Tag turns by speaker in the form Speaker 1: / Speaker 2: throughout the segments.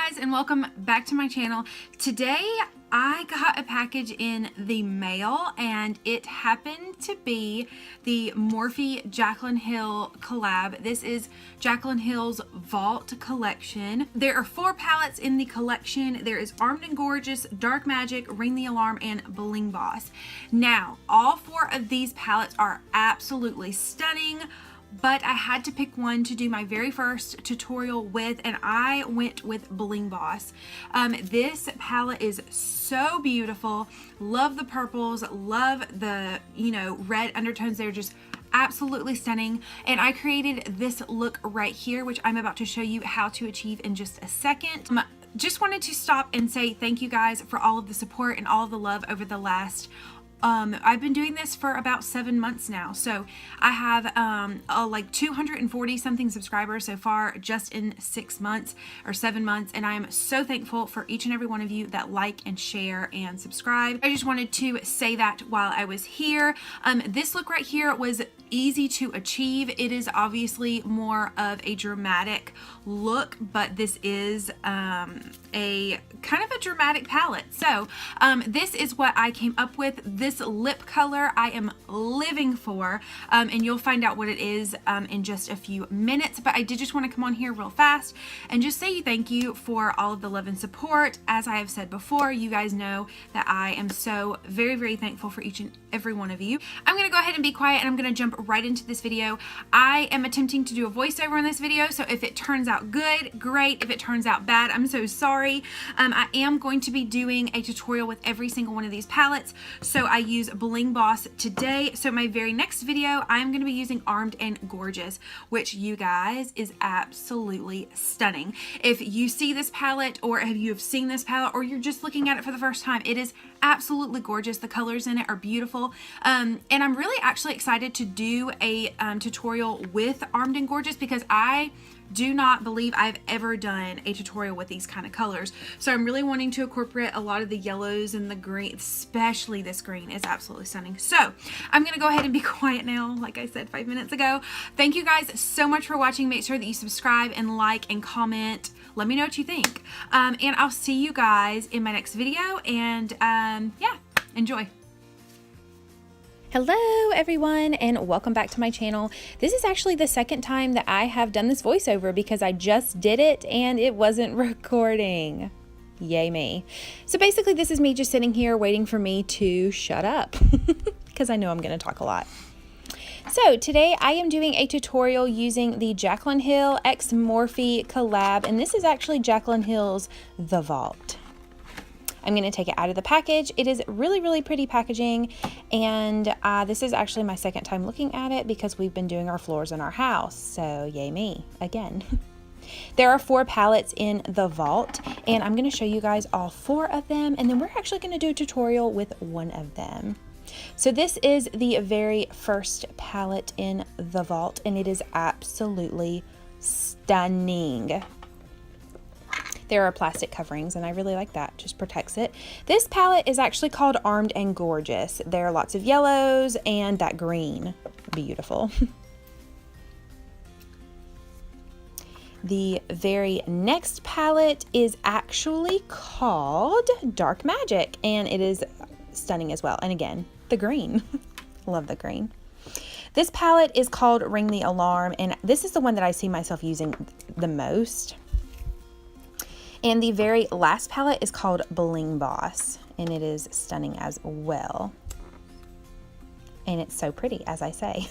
Speaker 1: guys, and welcome back to my channel. Today I got a package in the mail and it happened to be the Morphe Jaclyn Hill collab. This is Jaclyn Hill's Vault collection. There are 4 palettes in the collection. There is Armed and Gorgeous, Dark Magic, Ring the Alarm, and Bling Boss. Now, all 4 of these palettes are absolutely stunning, but I had to pick one to do my very first tutorial with, and I went with Bling Boss. This palette is so beautiful. Love the purples, love the, red undertones. They're just absolutely stunning. And I created this look right here, which I'm about to show you how to achieve in just a second. Just wanted to stop and say thank you guys for all of the support and all of the love over the last I've been doing this for about 7 months now, so I have like 240 something subscribers so far just in 6 months or 7 months, and I am so thankful for each and every one of you that like and share and subscribe. I just wanted to say that while I was here. This look right here was easy to achieve. It is obviously more of a dramatic look, but this is a kind of a dramatic palette. So this is what I came up with. This lip color I am living for, and you'll find out what it is in just a few minutes, but I did just want to come on here real fast and just say thank you for all of the love and support. As I have said before, you guys know that I am so very, very thankful for each and every one of you. I'm going to go ahead and be quiet, and I'm going to jump right into this video. I am attempting to do a voiceover in this video, so if it turns out good, great. If it turns out bad, I'm so sorry. I am going to be doing a tutorial with every single one of these palettes, so I use Bling Boss today. So my very next video, I'm going to be using Armed and Gorgeous, which you guys is absolutely stunning. If you see this palette, or if you have seen this palette, or you're just looking at it for the first time, it is absolutely gorgeous. The colors in it are beautiful, and I'm really actually excited to do a tutorial with Armed and Gorgeous, because I do not believe I've ever done a tutorial with these kind of colors. So I'm really wanting to incorporate a lot of the yellows and the green, especially this green is absolutely stunning. So I'm gonna go ahead and be quiet now, like I said 5 minutes ago. Thank you guys so much for watching. Make sure that you subscribe and like and comment. Let me know what you think. And I'll see you guys in my next video, and yeah, enjoy.
Speaker 2: Hello everyone, and welcome back to my channel. This is actually the second time that I have done this voiceover because I just did it and it wasn't recording. Yay me. So basically this is me just sitting here waiting for me to shut up because I know I'm going to talk a lot. So today I am doing a tutorial using the Jaclyn Hill x Morphe collab, and this is actually Jaclyn Hill's The Vault. I'm going to take it out of the package. It is really, really pretty packaging, and this is actually my second time looking at it because we've been doing our floors in our house, so yay me again. There are 4 palettes in the Vault, and I'm going to show you guys all 4 of them, and then we're actually going to do a tutorial with one of them. So this is the very first palette in the Vault, and it is absolutely stunning. There are plastic coverings, and I really like that. Just protects it. This palette is actually called Armed and Gorgeous. There are lots of yellows and that green. Beautiful. The very next palette is actually called Dark Magic, and it is stunning as well. And again, the green. Love the green. This palette is called Ring the Alarm, and this is the one that I see myself using the most. And the very last palette is called Bling Boss, and it is stunning as well. And it's so pretty, as I say.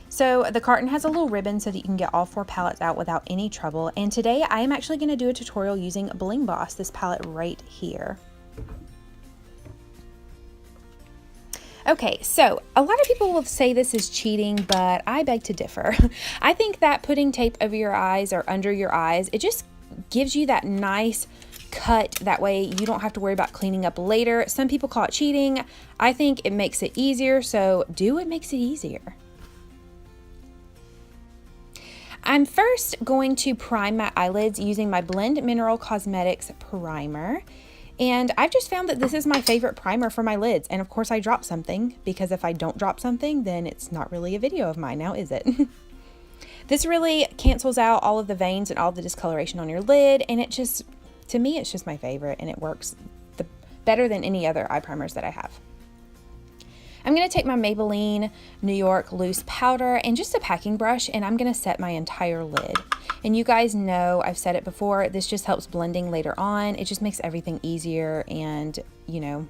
Speaker 2: So the carton has a little ribbon so that you can get all 4 palettes out without any trouble. And today I am actually going to do a tutorial using Bling Boss, this palette right here. Okay, so a lot of people will say this is cheating, but I beg to differ. I think that putting tape over your eyes or under your eyes, it just gives you that nice cut. That way you don't have to worry about cleaning up later. Some people call it cheating. I think it makes it easier, so do what makes it easier. I'm first going to prime my eyelids using my Blend Mineral Cosmetics primer. And I've just found that this is my favorite primer for my lids. And of course I dropped something, because if I don't drop something, then it's not really a video of mine now, is it? This really cancels out all of the veins and all the discoloration on your lid, and it just, to me, it's just my favorite, and it works better than any other eye primers that I have. I'm going to take my Maybelline New York Loose Powder and just a packing brush, and I'm going to set my entire lid. And you guys know, I've said it before, this just helps blending later on. It just makes everything easier and, you know,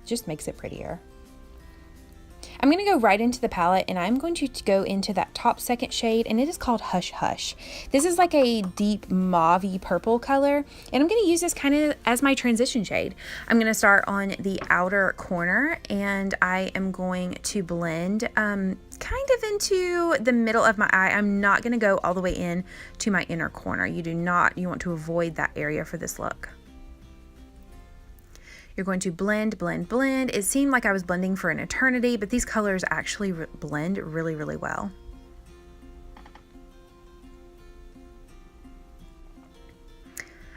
Speaker 2: just makes it prettier. I'm going to go right into the palette, and I'm going to go into that top second shade, and it is called Hush Hush. This is like a deep mauve-y purple color, and I'm going to use this kind of as my transition shade. I'm going to start on the outer corner, and I am going to blend kind of into the middle of my eye. I'm not going to go all the way in to my inner corner. You want to avoid that area for this look. You're going to blend, blend, blend. It seemed like I was blending for an eternity, but these colors actually blend really, really well.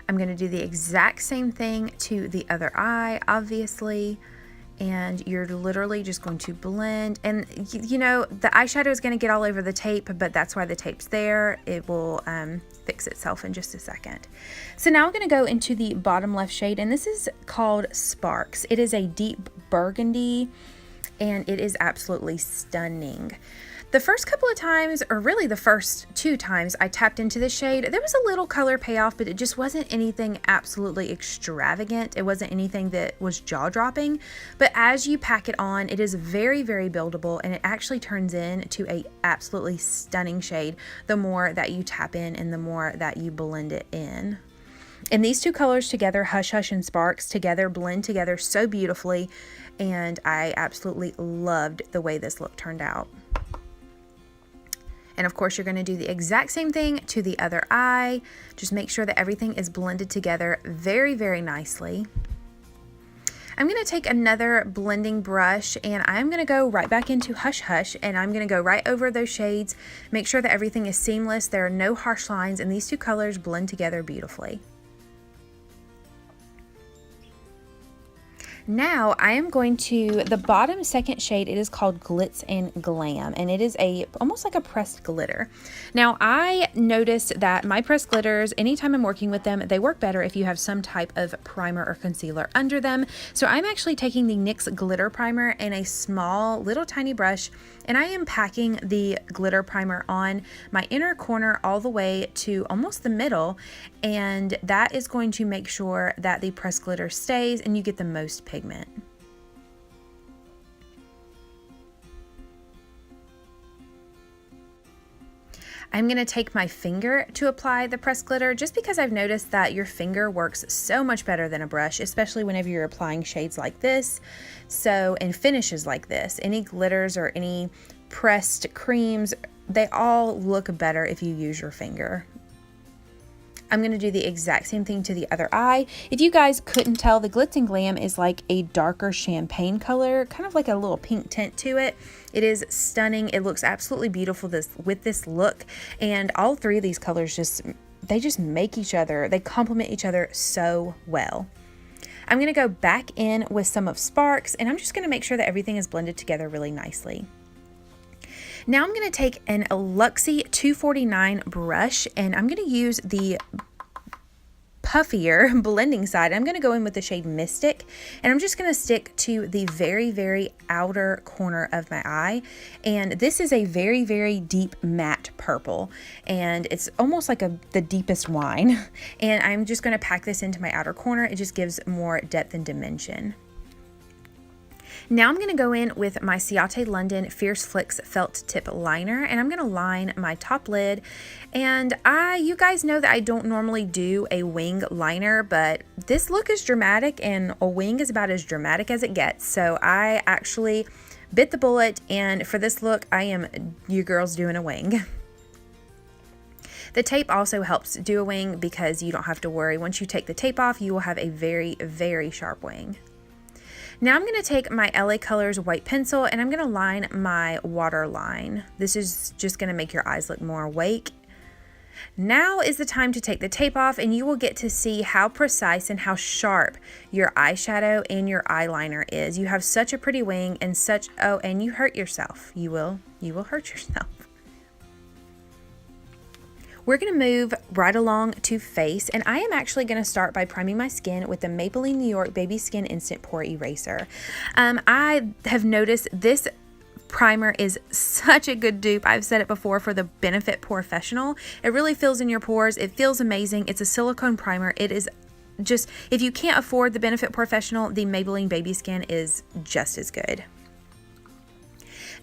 Speaker 2: I'm going to do the exact same thing to the other eye, obviously, and you're literally just going to blend. And you know, the eyeshadow is going to get all over the tape, but that's why the tape's there. It will fix itself in just a second. So now I'm going to go into the bottom left shade, and this is called Sparks. It is a deep burgundy, and it is absolutely stunning. The first couple of times, or really the first 2 times I tapped into this shade, there was a little color payoff, but it just wasn't anything absolutely extravagant. It wasn't anything that was jaw-dropping. But as you pack it on, it is very, very buildable, and it actually turns into a absolutely stunning shade the more that you tap in and the more that you blend it in. And these 2 colors together, Hush Hush and Sparks, together blend together so beautifully, and I absolutely loved the way this look turned out. And of course, you're going to do the exact same thing to the other eye. Just make sure that everything is blended together very, very nicely. I'm going to take another blending brush, and I'm going to go right back into Hush Hush, and I'm going to go right over those shades. Make sure that everything is seamless. There are no harsh lines, and these 2 colors blend together beautifully. Now I am going to the bottom second shade. It is called Glitz and Glam, and it is almost like a pressed glitter. Now I noticed that my pressed glitters, anytime I'm working with them, they work better if you have some type of primer or concealer under them. So I'm actually taking the NYX glitter primer in a small little tiny brush, and I am packing the glitter primer on my inner corner all the way to almost the middle, and that is going to make sure that the pressed glitter stays and you get the most pigment. I'm going to take my finger to apply the pressed glitter, just because I've noticed that your finger works so much better than a brush, especially whenever you're applying shades like this, and finishes like this. Any glitters or any pressed creams, they all look better if you use your finger. I'm going to do the exact same thing to the other eye. If you guys couldn't tell, the Glitz and Glam is like a darker champagne color, kind of like a little pink tint to it. It is stunning. It looks absolutely beautiful with this look, and all 3 of these colors just make each other, they complement each other so well. I'm going to go back in with some of Sparks, and I'm just going to make sure that everything is blended together really nicely. Now I'm going to take an Luxie 249 brush, and I'm going to use the puffier blending side. I'm going to go in with the shade Mystic, and I'm just going to stick to the very, very outer corner of my eye. And this is a very, very deep matte purple, and it's almost like the deepest wine. And I'm just going to pack this into my outer corner. It just gives more depth and dimension. Now I'm going to go in with my Ciate London Fierce Flicks Felt Tip Liner, and I'm going to line my top lid. And you guys know that I don't normally do a wing liner, but this look is dramatic, and a wing is about as dramatic as it gets. So I actually bit the bullet, and for this look, I am your girl's doing a wing. The tape also helps do a wing because you don't have to worry. Once you take the tape off, you will have a very, very sharp wing. Now I'm going to take my LA Colors white pencil, and I'm going to line my waterline. This is just going to make your eyes look more awake. Now is the time to take the tape off, and you will get to see how precise and how sharp your eyeshadow and your eyeliner is. You have such a pretty wing, and and you hurt yourself. You will hurt yourself. We're going to move right along to face, and I am actually going to start by priming my skin with the Maybelline New York Baby Skin Instant Pore Eraser. I have noticed this primer is such a good dupe. I've said it before, for the Benefit Professional. It really fills in your pores. It feels amazing. It's a silicone primer. It is just, if you can't afford the Benefit Professional, the Maybelline Baby Skin is just as good.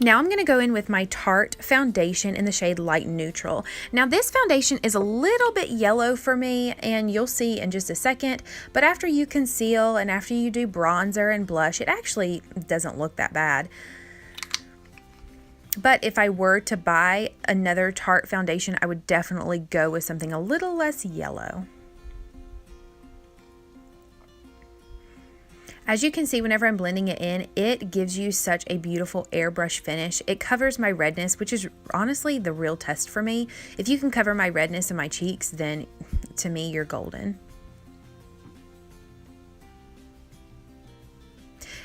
Speaker 2: Now I'm going to go in with my Tarte foundation in the shade Light Neutral. Now this foundation is a little bit yellow for me, and you'll see in just a second, but after you conceal and after you do bronzer and blush, it actually doesn't look that bad. But if I were to buy another Tarte foundation, I would definitely go with something a little less yellow. As you can see, whenever I'm blending it in, it gives you such a beautiful airbrush finish. It covers my redness, which is honestly the real test for me. If you can cover my redness in my cheeks, then to me, you're golden.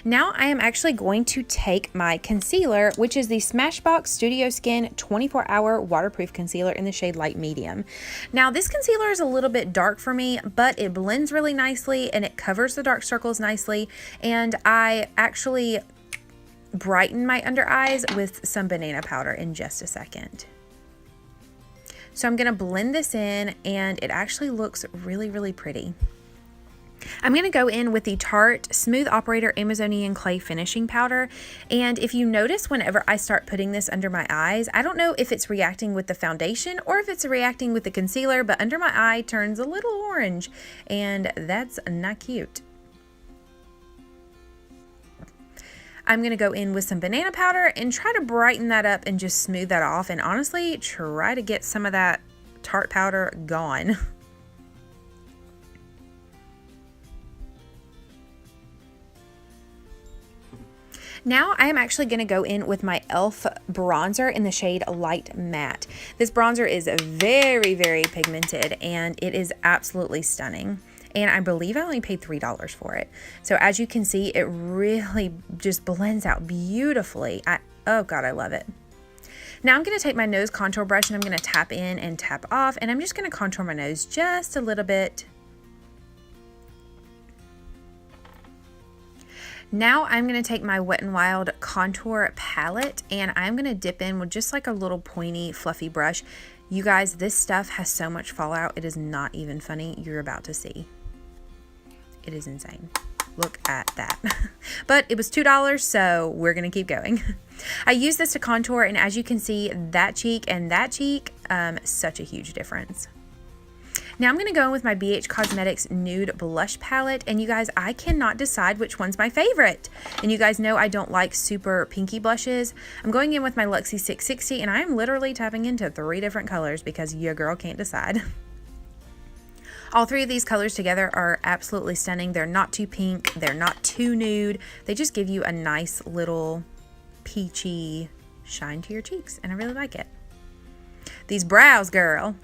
Speaker 2: Now I am actually going to take my concealer, which is the Smashbox Studio Skin 24-Hour Waterproof Concealer in the shade Light Medium. Now this concealer is a little bit dark for me, but it blends really nicely and it covers the dark circles nicely. And I actually brighten my under eyes with some banana powder in just a second. So I'm going to blend this in, and it actually looks really, really pretty. I'm going to go in with the Tarte Smooth Operator Amazonian Clay Finishing Powder, and if you notice, whenever I start putting this under my eyes, I don't know if it's reacting with the foundation or if it's reacting with the concealer, but under my eye turns a little orange, and that's not cute. I'm going to go in with some banana powder and try to brighten that up and just smooth that off, and honestly try to get some of that Tarte powder gone. Now I am actually going to go in with my e.l.f. bronzer in the shade Light Matte. This bronzer is very, very pigmented, and it is absolutely stunning. And I believe I only paid $3 for it. So as you can see, it really just blends out beautifully. Oh God, I love it. Now I'm going to take my nose contour brush, and I'm going to tap in and tap off, and I'm just going to contour my nose just a little bit. Now I'm going to take my Wet n Wild contour palette, and I'm going to dip in with just like a little pointy fluffy brush. You guys, this stuff has so much fallout, it is not even funny. You're about to see. It is insane. Look at that. But it was $2, so we're going to keep going. I use this to contour, and as you can see, that cheek and that cheek, such a huge difference. Now I'm going to go in with my BH Cosmetics Nude Blush Palette, and you guys, I cannot decide which one's my favorite. And you guys know I don't like super pinky blushes. I'm going in with my Luxie 660, and I am literally tapping into 3 different colors because your girl can't decide. All 3 of these colors together are absolutely stunning. They're not too pink, they're not too nude. They just give you a nice little peachy shine to your cheeks, and I really like it. These brows, girl.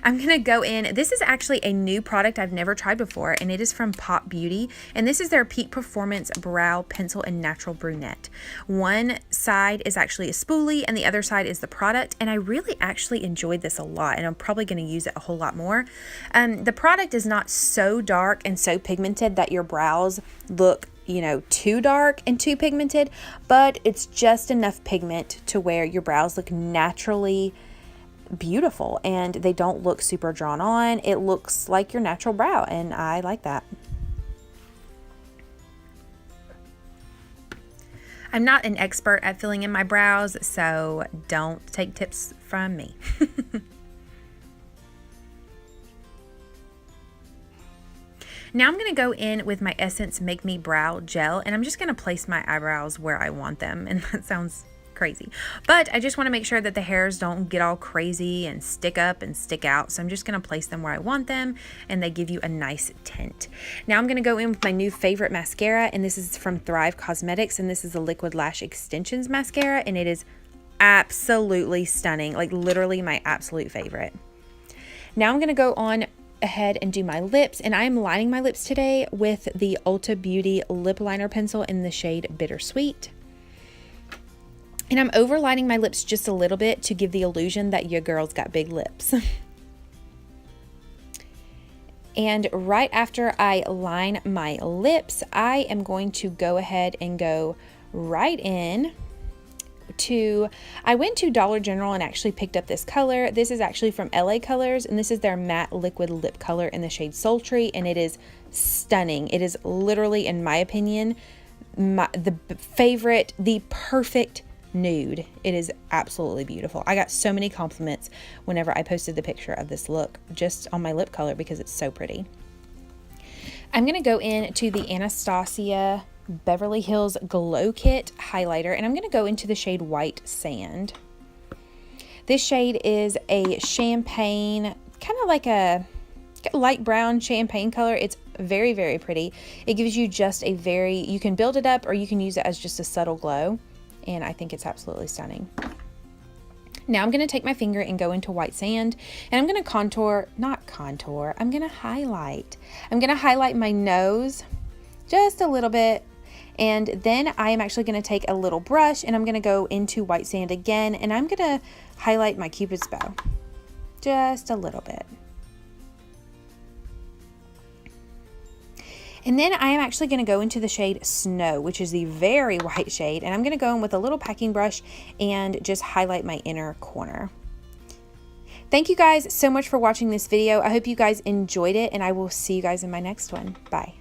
Speaker 2: I'm going to go in. This is actually a new product I've never tried before, and it is from Pop Beauty, and this is their Peak Performance Brow Pencil and Natural Brunette. One side is actually a spoolie, and the other side is the product, and I really actually enjoyed this a lot, and I'm probably going to use it a whole lot more. The product is not so dark and so pigmented that your brows look, you know, too dark and too pigmented, but it's just enough pigment to where your brows look naturally beautiful and they don't look super drawn on. It looks like your natural brow, and I like that. I'm not an expert at filling in my brows, so don't take tips from me. Now I'm going to go in with my Essence Make Me Brow Gel, and I'm just going to place my eyebrows where I want them, and that sounds crazy, but I just want to make sure that the hairs don't get all crazy and stick up and stick out, so I'm just going to place them where I want them, and they give you a nice tint. Now I'm going to go in with my new favorite mascara, and this is from Thrive Cosmetics, and this is the Liquid Lash Extensions mascara, and it is absolutely stunning, like literally my absolute favorite. Now I'm going to go on ahead and do my lips, and I am lining my lips today with the Ulta Beauty lip liner pencil in the shade Bittersweet. And I'm overlining my lips just a little bit to give the illusion that your girl's got big lips. And right after I line my lips, I am going to go ahead and go right in to, I went to Dollar General and actually picked up this color. This is actually from LA Colors, and this is their matte liquid lip color in the shade Sultry, and it is stunning. It is literally, in my opinion, the favorite, the perfect nude. It is absolutely beautiful. I got so many compliments whenever I posted the picture of this look just on my lip color because it's so pretty. I'm going to go into the Anastasia Beverly Hills Glow Kit highlighter, and I'm going to go into the shade White Sand. This shade is a champagne, kind of like a light brown champagne color. It's very, very pretty. It gives you just a very, you can build it up or you can use it as just a subtle glow, and I think it's absolutely stunning. Now I'm going to take my finger and go into White Sand, and I'm going to I'm going to highlight. I'm going to highlight my nose just a little bit, and then I am actually going to take a little brush and I'm going to go into White Sand again, and I'm going to highlight my Cupid's bow just a little bit. And then I am actually going to go into the shade Snow, which is the very white shade, and I'm going to go in with a little packing brush and just highlight my inner corner. Thank you guys so much for watching this video. I hope you guys enjoyed it, and I will see you guys in my next one. Bye.